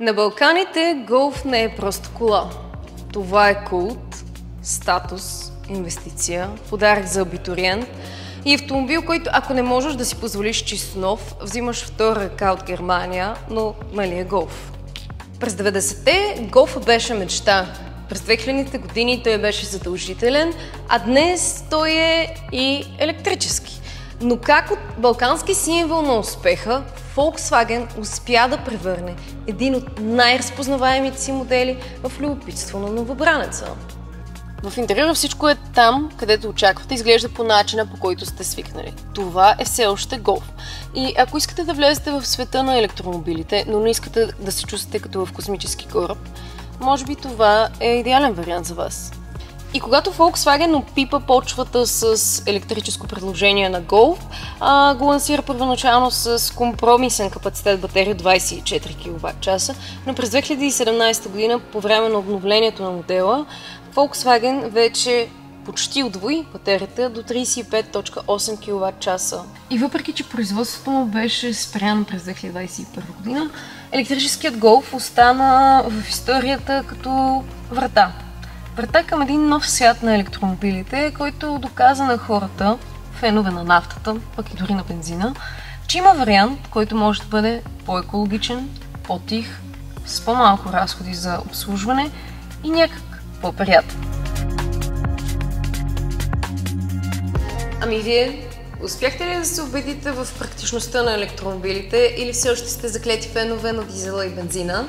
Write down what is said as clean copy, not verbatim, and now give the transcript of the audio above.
На Балканите голф не е просто кола. Това е култ, статус, инвестиция, подарък за абитуриент и автомобил, който ако не можеш да си позволиш чисто нов, взимаш втора ръка от Германия, но нали е голф. През 90-те голфът беше мечта. През 2000-те години той беше задължителен, а днес той е и електрически. Но как от балкански символ на успеха, Volkswagen успя да превърне един от най-разпознаваемите си модели в любопитство на новобранеца. В интериора всичко е там, където очаквате, изглежда по начина, по който сте свикнали. Това е все още голф. И ако искате да влезете в света на електромобилите, но не искате да се чувствате като в космически кораб, може би това е идеален вариант за вас. И когато Volkswagen опипа почвата с електрическо предложение на Golf, го лансира първоначално с компромисен капацитет батерия 24 кВт, но през 2017 година, по време на обновлението на модела, Volkswagen вече почти удвои батерията до 35.8 кВт. И въпреки, че производството му беше спряно през 2021 година, електрическият Golf остана в историята като врата. Врата към един нов свят на електромобилите, който доказа на хората, фенове на нафтата, пък и дори на бензина, че има вариант, който може да бъде по-екологичен, по-тих, с по-малко разходи за обслужване и някак по-приятен. Ами вие, успяхте ли да се убедите в практичността на електромобилите или все още сте заклети фенове на дизела и бензина?